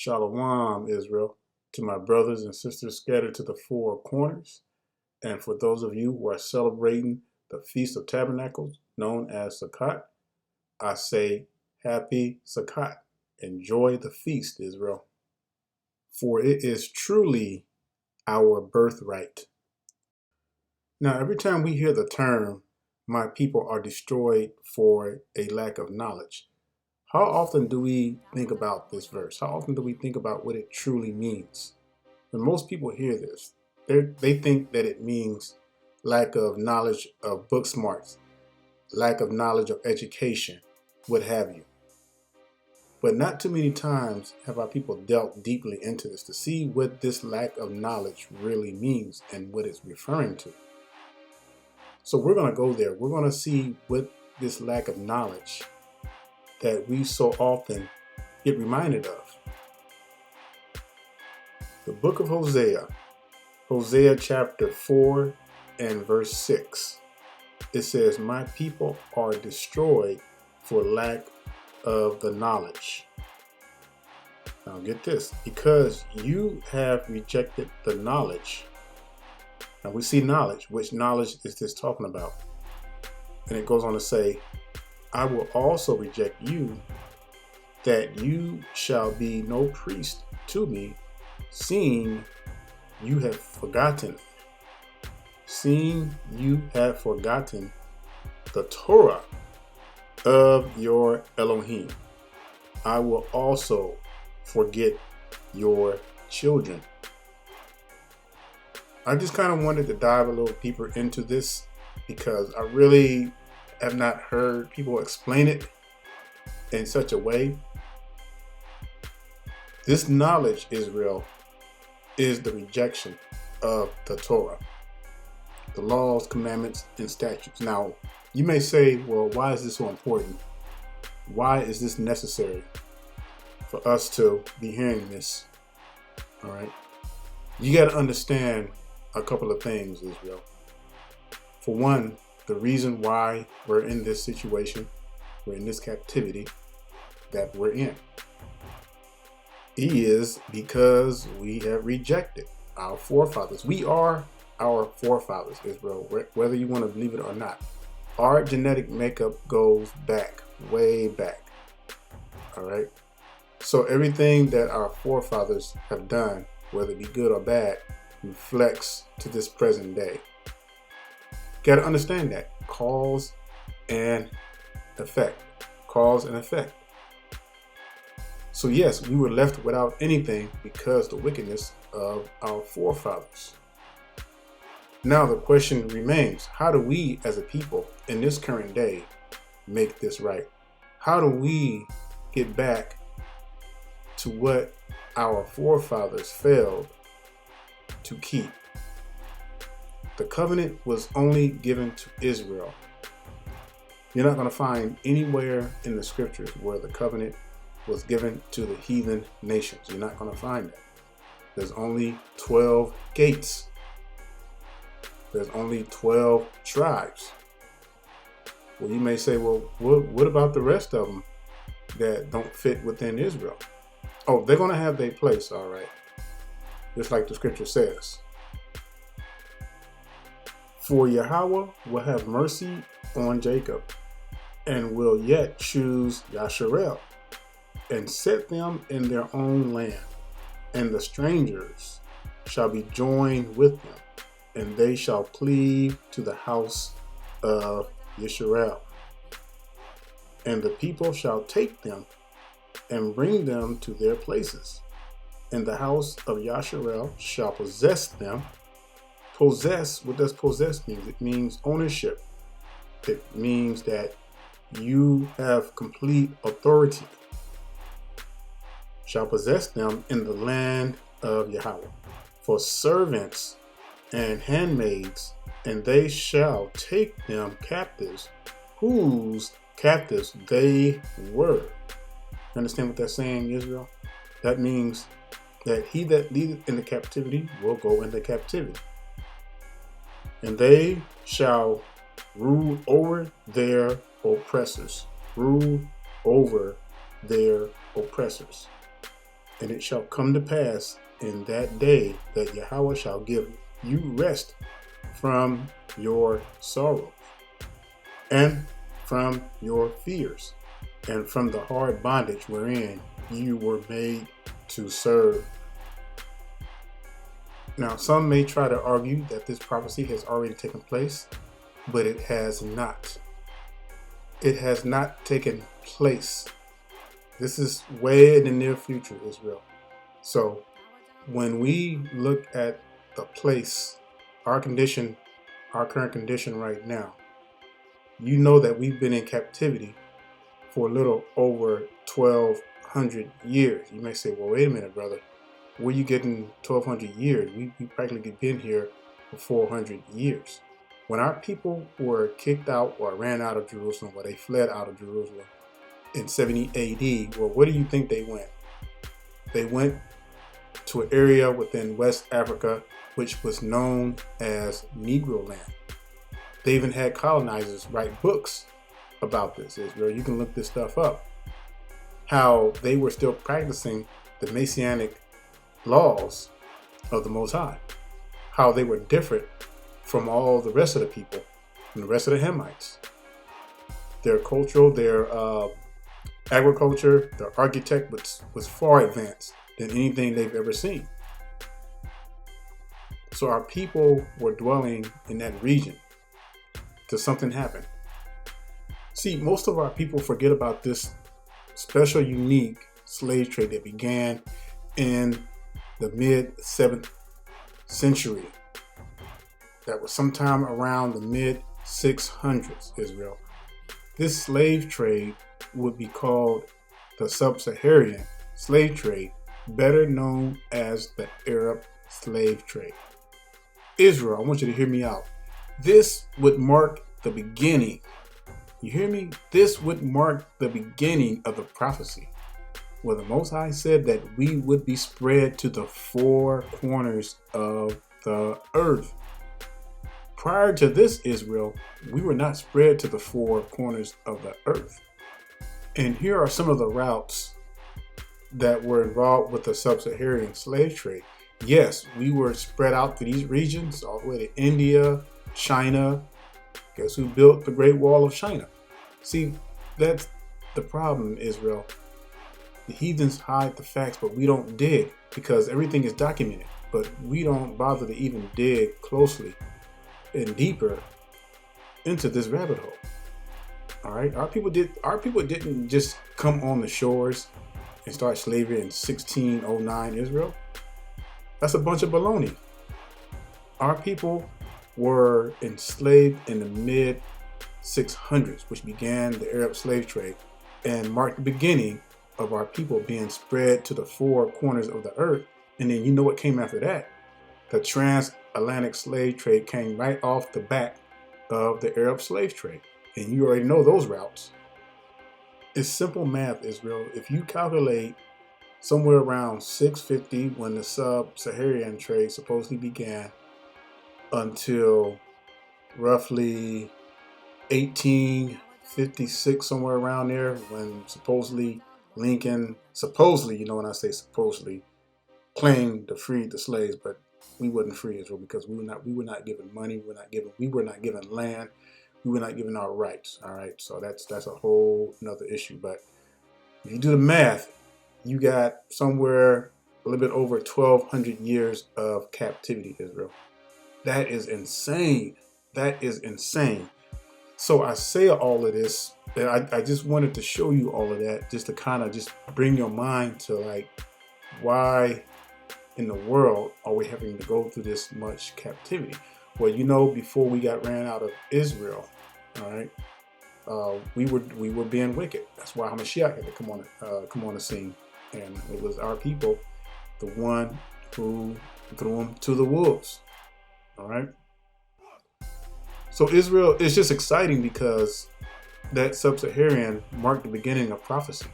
Shalom, Israel, to my brothers and sisters scattered to the four corners, and for those of you who are celebrating the Feast of Tabernacles, known as Sukkot, I say happy Sukkot. Enjoy the feast, Israel, for it is truly our birthright. Now, every time we hear the term, my people are destroyed for a lack of knowledge, how often do we think about this verse? How often do we think about what it truly means? When most people hear this, they think that it means lack of knowledge of book smarts, lack of knowledge of education, what have you. But not too many times have our people delved deeply into this to see what this lack of knowledge really means and what it's referring to. So we're going to go there. We're going to see what this lack of knowledge that we so often get reminded of. The book of Hosea, Hosea chapter 4 and verse 6. It says, "My people are destroyed for lack of the knowledge." Now get this, because you have rejected the knowledge. Now we see knowledge. Which knowledge is this talking about? And it goes on to say, "I will also reject you, that you shall be no priest to me, seeing you have forgotten. Seeing you have forgotten the Torah of your Elohim. I will also forget your children." I just kind of wanted to dive a little deeper into this because I really have not heard people explain it in such a way. This knowledge, Israel, is the rejection of the Torah, the laws, commandments, and statutes. Now, you may say, well, why is this so important? Why is this necessary for us to be hearing this? All right. You got to understand a couple of things, Israel. For one, the reason why we're in this situation, we're in this captivity that we're in, is because we have rejected our forefathers. We are our forefathers, Israel, whether you want to believe it or not. Our genetic makeup goes back, way back. All right. So everything that our forefathers have done, whether it be good or bad, reflects to this present day. Got to understand that. Cause and effect. Cause and effect. So yes, we were left without anything because of the wickedness of our forefathers. Now the question remains, how do we as a people in this current day make this right? How do we get back to what our forefathers failed to keep? The covenant was only given to Israel. You're not going to find anywhere in the scriptures where the covenant was given to the heathen nations. You're not going to find that. There's only 12 gates. There's only 12 tribes. Well, you may say, well, what about the rest of them that don't fit within Israel? Oh, they're going to have their place, all right. Just like the scripture says. "For Yahweh will have mercy on Jacob, and will yet choose Yasharel, and set them in their own land. And the strangers shall be joined with them, and they shall cleave to the house of Yisrael. And the people shall take them and bring them to their places. And the house of Yasharel shall possess them." Possess, what does possess mean? It means ownership. It means that you have complete authority. "Shall possess them in the land of Yahweh for servants and handmaids, and they shall take them captives, whose captives they were." You understand what that's saying, Israel? That means that he that leadeth into captivity will go into captivity. "And they shall rule over their oppressors." Rule over their oppressors. And it shall come to pass in that day that Yahweh shall give you rest from your sorrow and from your fears and from the hard bondage wherein you were made to serve. Now, some may try to argue that this prophecy has already taken place, but it has not. It has not taken place. This is way in the near future, Israel. So when we look at the place, our condition, our current condition right now, you know that we've been in captivity for a little over 1,200 years. You may say, well, wait a minute, brother. Where you getting 1,200 years? We practically been here for 400 years. When our people were kicked out or ran out of Jerusalem, or they fled out of Jerusalem in 70 AD, well, where do you think they went? They went to an area within West Africa, which was known as Negro Land. They even had colonizers write books about this, Israel. You can look this stuff up. How they were still practicing the Messianic laws of the Most High. How they were different from all the rest of the people, from the rest of the Hamites. Their cultural, their agriculture, their architect was far advanced than anything they've ever seen. So our people were dwelling in that region till something happened. See, most of our people forget about this special, unique slave trade that began in the mid 7th century. That was sometime around the mid 600s, Israel. This slave trade would be called the sub-Saharan slave trade, better known as the Arab slave trade. Israel, I want you to hear me out. This would mark the beginning. You hear me? This would mark the beginning of the prophecy, where the Most High said that we would be spread to the four corners of the earth. Prior to this, Israel, we were not spread to the four corners of the earth. And here are some of the routes that were involved with the sub-Saharan slave trade. Yes, we were spread out to these regions, all the way to India, China. Guess who built the Great Wall of China? See, that's the problem, Israel. The heathens hide the facts, but we don't dig, because everything is documented. But we don't bother to even dig closely and deeper into this rabbit hole. All right, our people didn't just come on the shores and start slavery in 1609, Israel. That's a bunch of baloney. Our people were enslaved in the mid 600s, which began the Arab slave trade and marked the beginning of our people being spread to the four corners of the earth. And then you know what came after that? The transatlantic slave trade came right off the back of the Arab slave trade. And you already know those routes. It's simple math, Israel. If you calculate somewhere around 650 when the sub-Saharan trade supposedly began until roughly 1856, somewhere around there, when supposedly Lincoln, you know when I say supposedly, claimed to free the slaves, but we wasn't free, Israel, because we were not given money, we were not given land, we were not given our rights. All right, so that's a whole another issue. But if you do the math, you got somewhere a little bit over 1,200 years of captivity, Israel. That is insane. That is insane. So I say all of this, and I just wanted to show you all of that, just to kind of just bring your mind to like, why in the world are we having to go through this much captivity? Well, you know, before we got ran out of Israel, all right, we were being wicked. That's why Hamashiach had to come on the scene, and it was our people, the one who threw them to the wolves. All right. So Israel is just exciting because that sub-Saharan marked the beginning of prophecy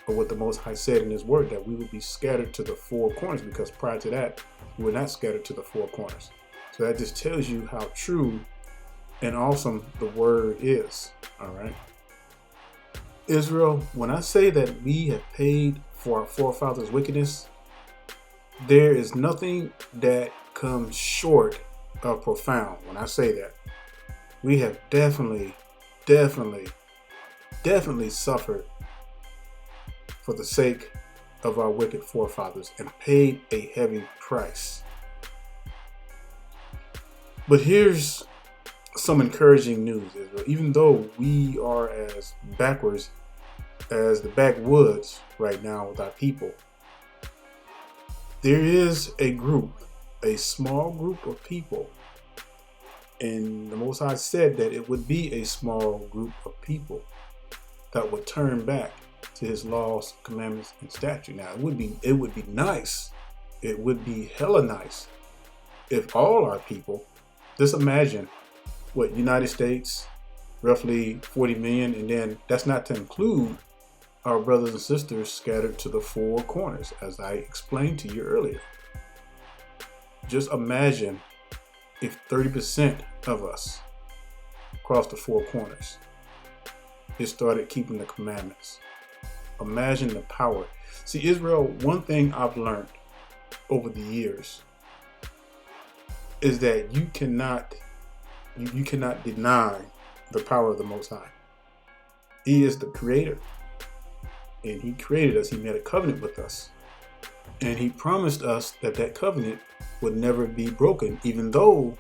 of what the Most High said in His Word, that we would be scattered to the four corners, because prior to that, we were not scattered to the four corners. So that just tells you how true and awesome the Word is. All right. Israel, when I say that we have paid for our forefathers' wickedness, there is nothing that comes short of profound. When I say that, we have definitely suffered for the sake of our wicked forefathers and paid a heavy price. But here's some encouraging news, Israel. Even though we are as backwards as the backwoods right now with our people, there is a group, a small group of people, and the Most High said that it would be a small group of people that would turn back to his laws, commandments, and statutes. Now, it would be nice. It would be hella nice if all our people, just imagine what, United States, roughly 40 million, and then that's not to include our brothers and sisters scattered to the four corners, as I explained to you earlier. Just imagine if 30% of us across the four corners just started keeping the commandments. Imagine the power. See, Israel, one thing I've learned over the years is that you cannot deny the power of the Most High. He is the creator, and he created us. He made a covenant with us, and he promised us that that covenant would never be broken, even though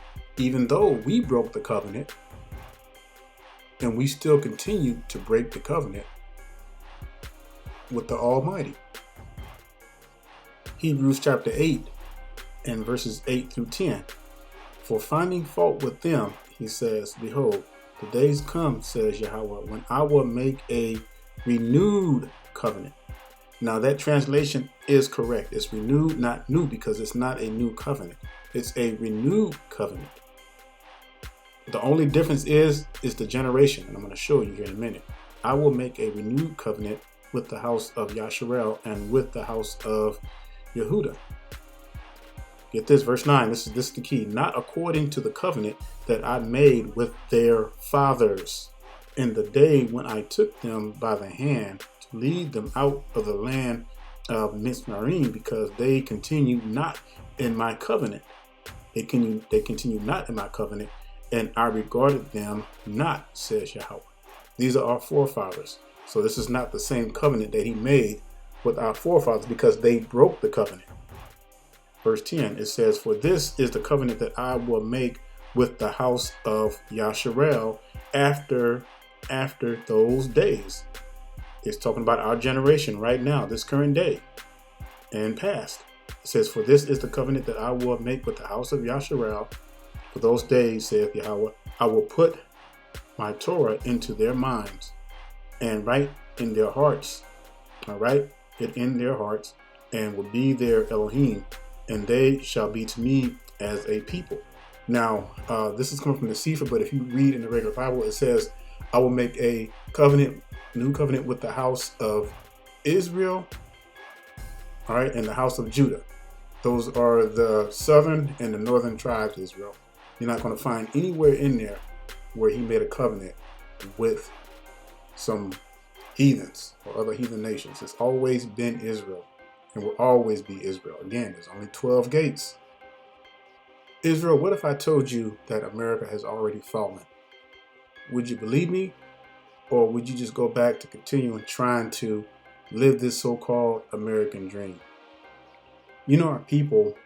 we broke the covenant, and we still continue to break the covenant with the Almighty. Hebrews chapter 8 and verses 8 through 10. For finding fault with them, he says, behold, the days come, says Yahweh, when I will make a renewed covenant. Now that translation is correct. It's renewed, not new, because it's not a new covenant. It's a renewed covenant. The only difference is the generation, and I'm going to show you here in a minute. I will make a renewed covenant with the house of Yasharel and with the house of Yehuda. Get this, verse 9. This is the key. Not according to the covenant that I made with their fathers in the day when I took them by the hand to lead them out of the land of Mizraim, because they continue not in my covenant. They continue not in my covenant, and I regarded them not, says Yahweh. These are our forefathers. So this is not the same covenant that he made with our forefathers, because they broke the covenant. Verse 10, it says, for this is the covenant that I will make with the house of Yasharel after those days. It's talking about our generation right now, this current day and past. It says, for this is the covenant that I will make with the house of Yasharel for those days, saith Yahweh. I will put my Torah into their minds and write in their hearts. All right, it in their hearts, and will be their Elohim, and they shall be to me as a people. Now, this is coming from the Sefer, but if you read in the regular Bible, it says, I will make a covenant, new covenant with the house of Israel, all right, and the house of Judah. Those are the southern and the northern tribes of Israel. You're not going to find anywhere in there where he made a covenant with some heathens or other heathen nations. It's always been Israel and will always be Israel. Again, there's only 12 gates. Israel, what if I told you that America has already fallen? Would you believe me? Or would you just go back to continuing trying to live this so-called American dream? You know, our people,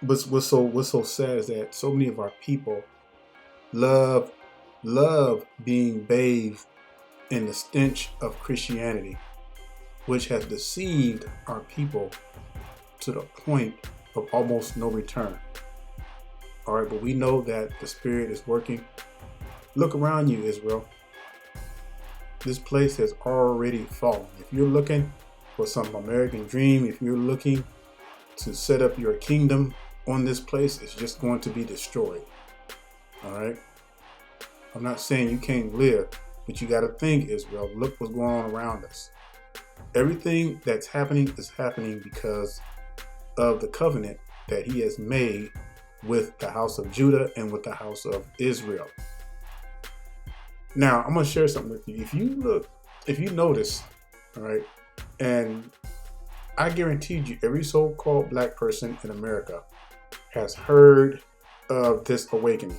what's so sad is that so many of our people love being bathed in the stench of Christianity, which has deceived our people to the point of almost no return. All right, but we know that the Spirit is working. Look around you, Israel. This place has already fallen. If you're looking for some American dream, if you're looking to set up your kingdom on this place, it's just going to be destroyed. All right? I'm not saying you can't live, but you got to think, Israel. Look what's going on around us. Everything that's happening is happening because of the covenant that he has made with the house of Judah and with the house of Israel. Now, I'm going to share something with you. If you notice, all right, and I guarantee you, every so-called black person in America has heard of this awakening,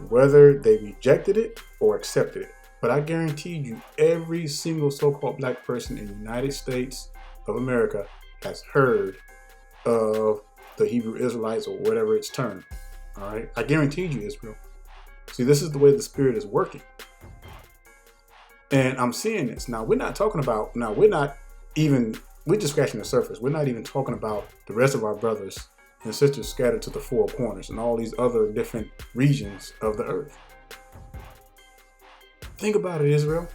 whether they rejected it or accepted it. But I guarantee you, every single so-called black person in the United States of America has heard of the Hebrew Israelites or whatever it's termed. All right, I guarantee you, Israel. See, this is the way the Spirit is working, and I'm seeing this now. We're not talking about now. We're not even. We're just scratching the surface. We're not even talking about the rest of our brothers and sisters scattered to the four corners and all these other different regions of the earth. Think about it, Israel.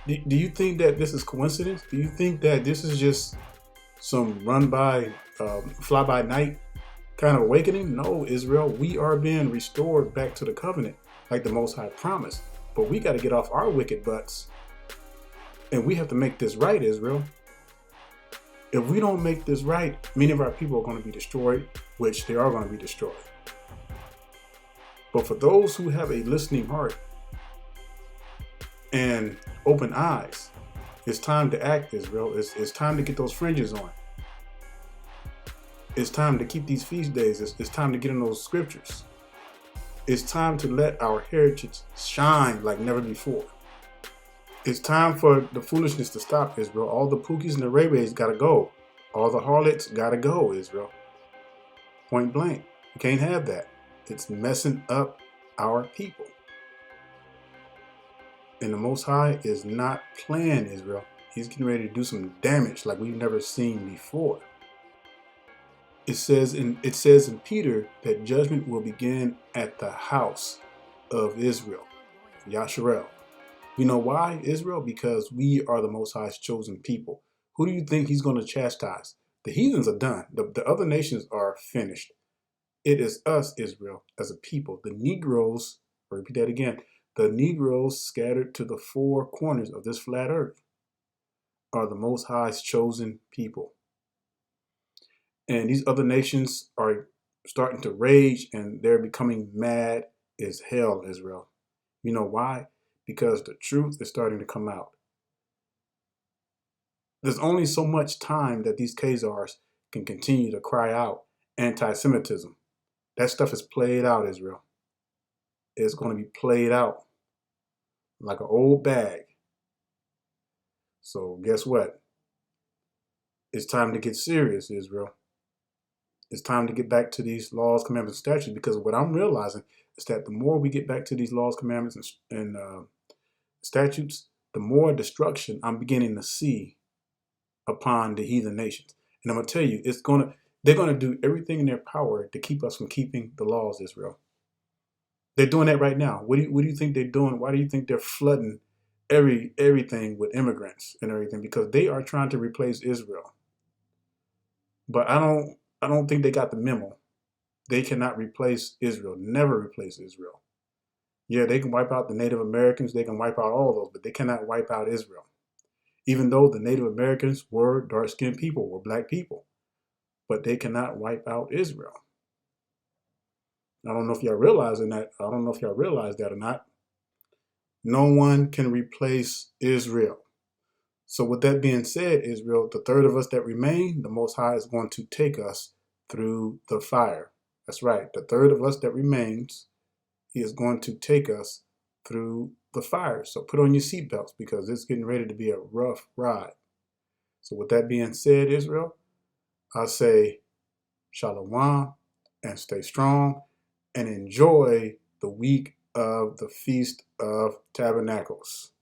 Do you think that this is coincidence? Do you think that this is just some fly by night kind of awakening? No, Israel, we are being restored back to the covenant like the Most High promised. But we got to get off our wicked butts. And we have to make this right, Israel. If we don't make this right, many of our people are going to be destroyed, which they are going to be destroyed. But for those who have a listening heart and open eyes, it's time to act, Israel. It's time to get those fringes on. It's time to keep these feast days. It's time to get in those scriptures. It's time to let our heritage shine like never before. It's time for the foolishness to stop, Israel. All the Pookies and the Ray Rays got to go. All the harlots got to go, Israel. Point blank. You can't have that. It's messing up our people. And the Most High is not playing, Israel. He's getting ready to do some damage like we've never seen before. It says in Peter that judgment will begin at the house of Israel, Yasharel. You know why, Israel? Because we are the Most High's chosen people. Who do you think he's going to chastise? The heathens are done. The other nations are finished. It is us, Israel, as a people. The Negroes, I'll repeat that again, the Negroes scattered to the four corners of this flat earth are the Most High's chosen people. And these other nations are starting to rage and they're becoming mad as hell, Israel. You know why? Because the truth is starting to come out. There's only so much time that these Khazars can continue to cry out anti-Semitism. That stuff is played out, Israel. It's going to be played out like an old bag. So guess what? It's time to get serious, Israel. It's time to get back to these laws, commandments, and statutes, because what I'm realizing is that the more we get back to these laws, commandments, and statutes, the more destruction I'm beginning to see upon the heathen nations. And I'm going to tell you, they're going to do everything in their power to keep us from keeping the laws, Israel. They're doing that right now. What do you think they're doing? Why do you think they're flooding everything with immigrants and everything? Because they are trying to replace Israel. But I don't think they got the memo. They cannot replace Israel, never replace Israel. Yeah, they can wipe out the Native Americans, they can wipe out all those, but they cannot wipe out Israel. Even though the Native Americans were dark-skinned people, were black people, but they cannot wipe out Israel. I don't know if y'all realizing that. I don't know if y'all realize that or not. No one can replace Israel. So with that being said, Israel, the third of us that remain, the Most High is going to take us through the fire. That's right. The third of us that remains, he is going to take us through the fire. So put on your seatbelts because it's getting ready to be a rough ride. So with that being said, Israel, I say shalom and stay strong and enjoy the week of the Feast of Tabernacles.